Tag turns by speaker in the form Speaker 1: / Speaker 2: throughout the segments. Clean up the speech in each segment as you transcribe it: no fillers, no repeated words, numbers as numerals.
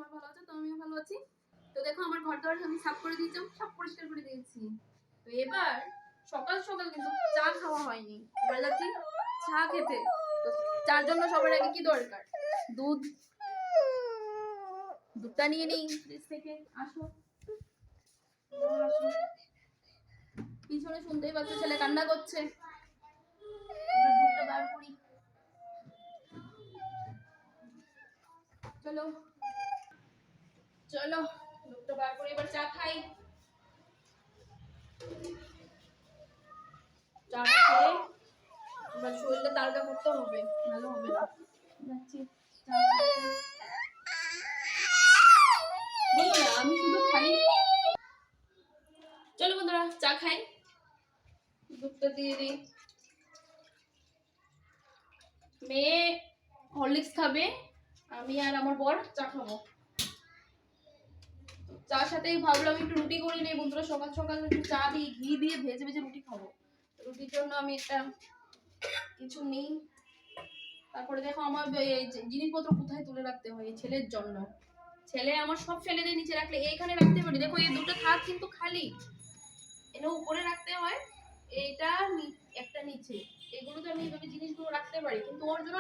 Speaker 1: সবাই ভালো আছো? তো আমিও ভালো আছি। তো দেখো আমার ঘর দর আমি সাফ করে দিয়েছি, সব পরিষ্কার করে দিয়েছি। তো এবার সকাল সকাল কিন্তু চা খাওয়া হয়নি, এবার যাচ্ছি চা খেতে। তো চার জন্য সবার আগে কি দরকার? দুধ। দুধটা নিয়ে নেই ফ্রিজ থেকে। আসো আসো। পিছনে শুনতেই পাচ্ছ ছেলে কান্না করছে। এবার দুধটা বার করি। চলো চলো দুধটা বার করে এবার চা খাই। চা খেয়ে এবার শরীরটা তাজা করতে হবে, ভালো হবে না। যাচ্ছি চা খেতে। বন্ধুরা আমি শুধু খাই। চলো বন্ধুরা চা খাই। দুধটা দিয়ে দিই। মেয়ে হরলিক্স খাবে, আমি আর আমার বর চা খাবো। চার সাথেই ভাবলাম একটু রুটি করে নেই বন্ধুরা, সকাল সকাল একটু চা দিয়ে ঘি দিয়ে ভেজে ভেজে রুটি খাবো। রুটির জন্য আমি একটা কিছু নিই। তারপরে দেখো আমার জিনিসপত্র কোথায় তুলে রাখতে হয় ছেলের জন্য। ছেলে আমার সব ফেলে দিয়ে নিচে রাখলে এইখানে রাখতে পারি। দেখো এই দুটো থাক কিন্তু খালি, এনে উপরে রাখতে হয়, এইটা একটা নিচে। এগুলো তো আমি এইভাবে জিনিসগুলো রাখতে পারি, কিন্তু ওর জন্য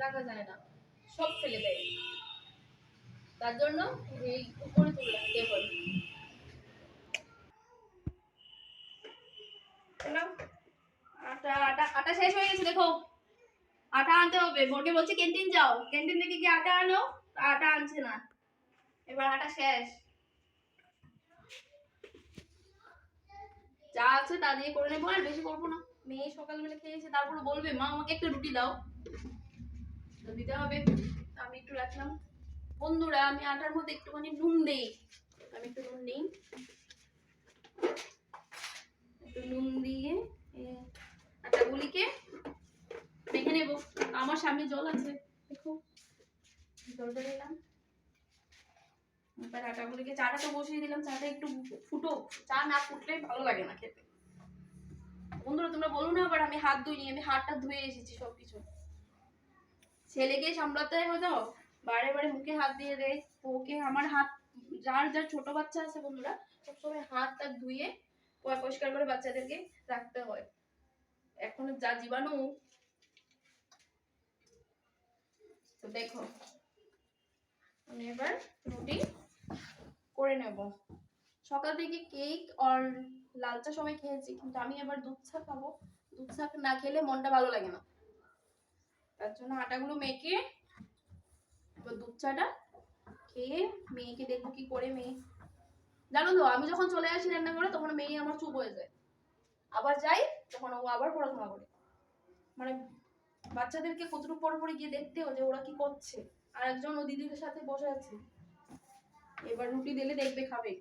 Speaker 1: রাখা যায় না, সব ফেলে দেয়। তার জন্য এই উপরে তুলে রাখতে হয়। আটা আটা আটা শেষ হয়ে গেছে দেখো, আটা আনতে হবে। বোনকে বলছি ক্যান্টিন যাও, ক্যান্টিন থেকে গিয়ে আটা আনো, আটা আনছে না। এবার আটা শেষ। যা আছে তা দিয়ে করে নেবো, আর বেশি করবো না। মেয়ে সকালবেলা খেয়েছে, তারপরে বলবে মা আমাকে একটা রুটি দাও, তো দিতে হবে। আমি একটু রাখলাম। বন্ধুরা আমি আটার মধ্যে একটুখানি নুন দেই, আমি একটু নুন দিই। একটু নুন দিয়ে আটাগুলিকে মেখে নেব। আমার সামনে জল আছে, দেখো জলটা দিলাম। এবার আটাগুলিকে, চাটা তো বসিয়ে দিলাম, চাটা একটু ফুটো। চা না ফুটলে ভালো লাগে না খেতে। বন্ধুরা তোমরা বলো না আবার আমি হাত ধুইনি, আমি হাতটা ধুয়ে এসেছি সবকিছু। ছেলেকে সামলাতে হয় তো, বারে বারে মুখে হাত দিয়ে দেয়। তো ওকে আমার হাত, যার যার ছোট বাচ্চা আছে বন্ধুরা, সবসময় হাতটা ধুয়ে পরিষ্কার করে বাচ্চাদেরকে রাখতে হয়। এখন যা জীবাণু। তো দেখো আমি এবার রুটি করে নেব। সকাল থেকে কেক আর লাল চা সময় খেয়েছি, কিন্তু আমি এবার দুধ চা খাবো। দুধ চা না খেলে মনটা ভালো লাগে না। তার জন্য আটাগুলো মেখে এবার দুধ চাটা খেয়ে মেয়েকে দেখবো কি করে। মেয়ে জানো তো আমি যখন চলে আসি রান্না করে, তখন মেয়ে আমার চুপ হয়ে যায়। আবার যাই তখন ও আবার পড়াশোনা করে। মানে বাচ্চাদেরকে কতটুকু পরে পরে গিয়ে দেখতেও যে ওরা কি করছে। আর একজন ও দিদিদের সাথে বসে আছে, এবার রুটি দিলে দেখবে খাবে।